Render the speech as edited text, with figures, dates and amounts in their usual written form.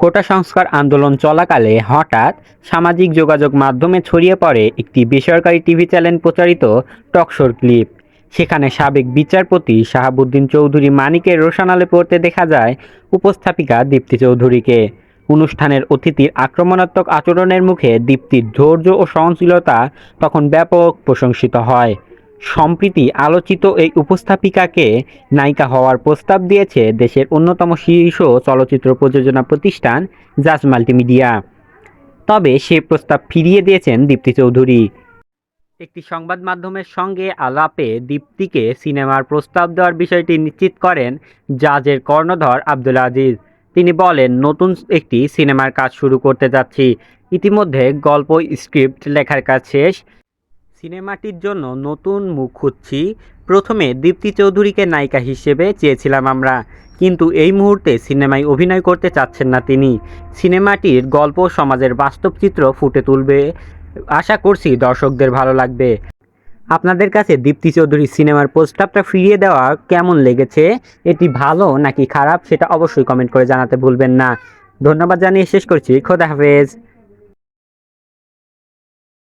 কোটা সংস্কার আন্দোলন চলাকালে হঠাৎ সামাজিক যোগাযোগ মাধ্যমে ছড়িয়ে পড়ে একটি বেসরকারি টিভি চ্যানেল প্রচারিত টকশোর ক্লিপ। সেখানে সাবেক বিচারপতি শাহাবুদ্দিন চৌধুরী মানিকের রোশানালে পড়তে দেখা যায় উপস্থাপিকা দীপ্তি চৌধুরীকে। অনুষ্ঠানের অতিথির আক্রমণাত্মক আচরণের মুখে দীপ্তির ধৈর্য ও সহনশীলতা তখন ব্যাপক প্রশংসিত হয়। সম্প্রতি আলোচিত এই উপস্থাপিকাকে নায়িকা হওয়ার প্রস্তাব দিয়েছে দেশের অন্যতম শীর্ষ চলচ্চিত্র প্রযোজনা প্রতিষ্ঠান জাজ মাল্টিমিডিয়া। তবে সে প্রস্তাব ফিরিয়ে দিয়েছেন দীপ্তি চৌধুরী। একটি সংবাদ মাধ্যমের সঙ্গে আলাপে দীপ্তিকে সিনেমার প্রস্তাব দেওয়ার বিষয়টি নিশ্চিত করেন জাজের কর্ণধর আব্দুল আজিজ। তিনি বলেন, নতুন একটি সিনেমার কাজ শুরু করতে যাচ্ছি। ইতিমধ্যে গল্প স্ক্রিপ্ট লেখার কাজ শেষ। সিনেমাটির জন্য নতুন মুখ খুঁজছি। প্রথমে দীপ্তি চৌধুরীকে নায়িকা হিসেবে চেয়েছিলাম আমরা, কিন্তু এই মুহূর্তে সিনেমায় অভিনয় করতে চাচ্ছেন না তিনি। সিনেমাটির গল্প সমাজের বাস্তব চিত্র ফুটে তুলবে। আশা করছি দর্শকদের ভালো লাগবে। আপনাদের কাছে দীপ্তি চৌধুরীর সিনেমার প্রস্তাবটা ফিরিয়ে দেওয়া কেমন লেগেছে? এটি ভালো নাকি খারাপ সেটা অবশ্যই কমেন্ট করে জানাতে ভুলবেন না। ধন্যবাদ জানিয়ে শেষ করছি। খোদা হাফেজ।